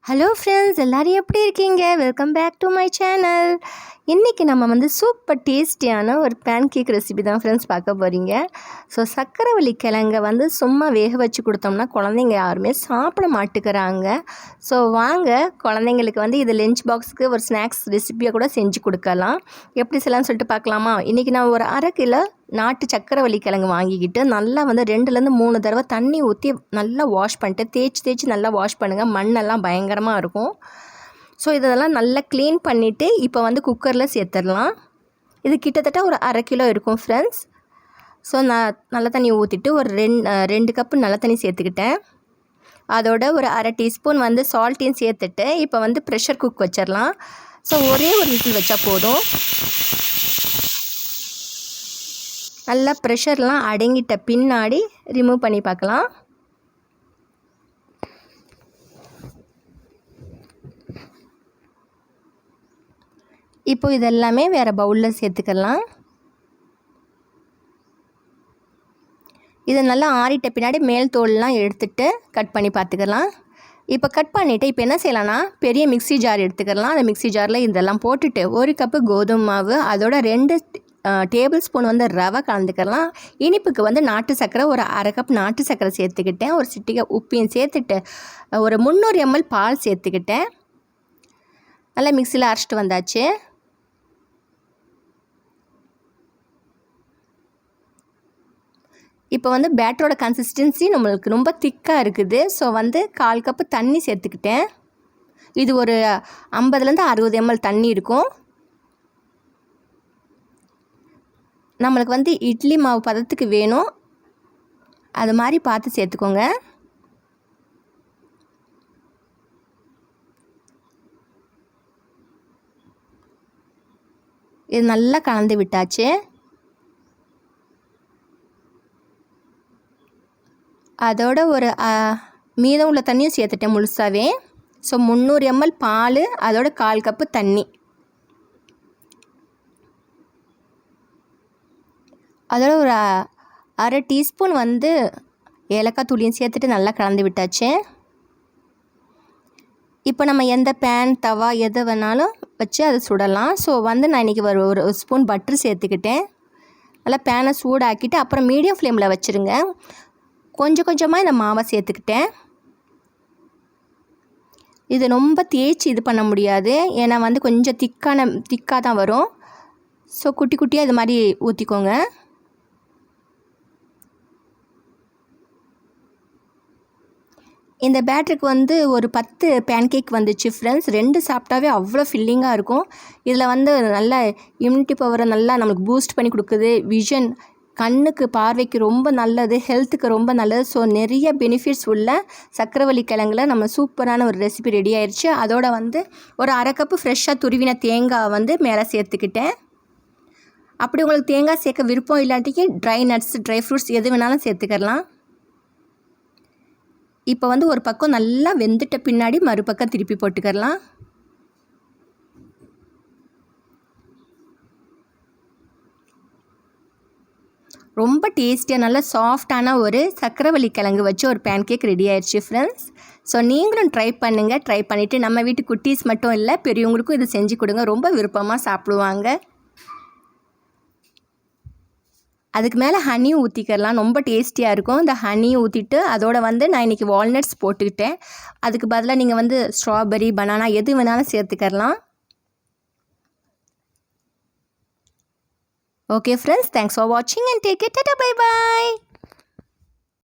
Hello friends, எல்லோரும் எப்படி இருக்கீங்க? Welcome back to my channel. இன்றைக்கி நம்ம சூப்பர் டேஸ்டியான ஒரு பேன் கேக் ரெசிபி தான் ஃப்ரெண்ட்ஸ் பார்க்க போகிறீங்க. ஸோ சர்க்கரைவள்ளி கிழங்க சும்மா வேக வச்சு கொடுத்தோம்னா குழந்தைங்க யாருமே சாப்பிட மாட்டுக்கிறாங்க. ஸோ வாங்க, குழந்தைங்களுக்கு இது லஞ்ச் பாக்ஸுக்கு ஒரு ஸ்நாக்ஸ் ரெசிபியாக கூட செஞ்சு கொடுக்கலாம். எப்படி செய்யலாம்னு சொல்லிட்டு பார்க்கலாமா? இன்றைக்கி நான் ஒரு 1/2 கிலோ நாட்டு சர்க்கரைவள்ளி கிழங்கு வாங்கிக்கிட்டு நல்லா 2லேருந்து 3 தடவை தண்ணி ஊற்றி நல்லா வாஷ் பண்ணிட்டு தேய்ச்சி நல்லா வாஷ் பண்ணுங்கள். மண்ணெல்லாம் பயங்கரமாக இருக்கும். ஸோ இதெல்லாம் நல்லா க்ளீன் பண்ணிவிட்டு இப்போ குக்கரில் சேர்த்துடலாம். இது கிட்டத்தட்ட ஒரு 1/2 கிலோ இருக்கும் ஃப்ரெண்ட்ஸ். ஸோ நான் நல்ல தண்ணி ஊற்றிட்டு ஒரு 2 கப்பு நல்ல தண்ணி சேர்த்துக்கிட்டேன். அதோட ஒரு 1/2 டீஸ்பூன் சால்ட்டையும் சேர்த்துட்டு இப்போ ப்ரெஷர் குக் வச்சிடலாம். ஸோ ஒரே ஒரு விசில் வச்சா போதும். நல்லா ப்ரெஷர்லாம் அடங்கிட்ட பின்னாடி ரிமூவ் பண்ணி பார்க்கலாம். இப்போ இதெல்லாமே வேறு பவுலில் சேர்த்துக்கலாம். இது நல்லா ஆறிட்ட பின்னாடி மேல் தோல்லாம் எடுத்துகிட்டு கட் பண்ணி பார்த்துக்கலாம். இப்போ கட் பண்ணிவிட்டு இப்போ என்ன செய்யலாம்னா பெரிய மிக்ஸி ஜார் எடுத்துக்கலாம். அந்த மிக்ஸி ஜாரில் இதெல்லாம் போட்டுட்டு 1 கப்பு கோதுமை மாவு, அதோட 2 டேபிள் ஸ்பூன் ரவை கலந்துக்கலாம். இனிப்புக்கு நாட்டு சர்க்கரை ஒரு 1/2 கப் நாட்டு சர்க்கரை சேர்த்துக்கிட்டேன். ஒரு சிட்டிகை உப்பையும் சேர்த்துட்டு ஒரு 300 ml பால் சேர்த்துக்கிட்டேன். நல்லா மிக்சியில் அரைச்சிட்டு வந்தாச்சு. இப்போ பேட்டரோட கன்சிஸ்டன்சி நம்மளுக்கு ரொம்ப திக்காக இருக்குது. ஸோ 1/4 கப்பு தண்ணி சேர்த்துக்கிட்டேன். இது ஒரு 50லேருந்து 60 ml தண்ணி இருக்கும். நம்மளுக்கு இட்லி மாவு பதத்துக்கு வேணும், அது மாதிரி பார்த்து சேர்த்துக்கோங்க. இது நல்லா கலந்து விட்டாச்சு. அதோட ஒரு மீதம் உள்ள தண்ணியும் சேர்த்துட்டேன் முழுசாகவே. ஸோ 300 ml பால், அதோட 1/4 கப்பு தண்ணி, அதோட ஒரு 1/2 டீஸ்பூன் ஏலக்காய் தூளியும் சேர்த்துட்டு நல்லா கலந்து விட்டாச்சு. இப்போ நம்ம எந்த பேன் தவா எதை வேணாலும் வச்சு அதை சுடலாம். ஸோ நான் இன்றைக்கி ஒரு ஸ்பூன் பட்டர் சேர்த்துக்கிட்டேன். நல்லா பேனை சூடாக்கிட்டு அப்புறம் மீடியம் ஃப்ளேமில் வச்சுருங்க. கொஞ்சம் கொஞ்சமாக இந்த மாவை சேர்த்துக்கிட்டேன். இது ரொம்ப தேய்ச்சி இது பண்ண முடியாது, ஏன்னா கொஞ்சம் திக்காக தான் வரும். ஸோ குட்டி குட்டியாக இது மாதிரி ஊற்றிக்கோங்க. இந்த பேட்டருக்கு ஒரு 10 பேன் கேக் வந்துச்சு ஃப்ரெண்ட்ஸ். 2 சாப்பிட்டாவே அவ்வளோ ஃபில்லிங்காக இருக்கும். இதில் நல்லா இம்யூனிட்டி பவரை நல்லா நம்மளுக்கு பூஸ்ட் பண்ணி கொடுக்குது. விஷன், கண்ணுக்கு பார்வைக்கு ரொம்ப நல்லது, ஹெல்த்துக்கு ரொம்ப நல்லது. ஸோ நிறைய பெனிஃபிட்ஸ் உள்ள சர்க்கரைவள்ளி கிழங்குல நம்ம சூப்பரான ஒரு ரெசிபி ரெடி ஆயிடுச்சு. அதோட ஒரு 1/2 கப்பு ஃப்ரெஷ்ஷாக துருவின தேங்காய் மேலே சேர்த்துக்கிட்டேன். அப்படி உங்களுக்கு தேங்காய் சேர்க்க விருப்பம் இல்லாட்டிக்கு ட்ரை நட்ஸ், ட்ரை ஃப்ரூட்ஸ் எது வேணாலும் சேர்த்துக்கலாம். இப்போ ஒரு பக்கம் நல்லா வெந்துட்ட பின்னாடி மறுபக்கம் திருப்பி போட்டுக்கலாம். ரொம்ப டேஸ்டியாக நல்ல சாஃப்டான ஒரு சர்க்கரைவள்ளி கிழங்கு வச்சு ஒரு பேன் கேக் ரெடி ஆயிடுச்சு ஃப்ரெண்ட்ஸ். ஸோ நீங்களும் ட்ரை பண்ணுங்கள். ட்ரை பண்ணிவிட்டு நம்ம வீட்டு குட்டீஸ் மட்டும் இல்லை, பெரியவங்களுக்கும் இது செஞ்சு கொடுங்க. ரொம்ப விருப்பமாக சாப்பிடுவாங்க. அதுக்கு மேலே ஹனியும் ஊற்றிக்கலாம், ரொம்ப டேஸ்டியாக இருக்கும். இந்த ஹனியும் ஊற்றிட்டு அதோட நான் இன்றைக்கி வால்நட்ஸ் போட்டுக்கிட்டேன். அதுக்கு பதிலாக நீங்கள் ஸ்ட்ராபெரி, பனானா எது வேணாலும் சேர்த்துக்கலாம். Okay friends, thanks for watching and take it. Tata, bye bye.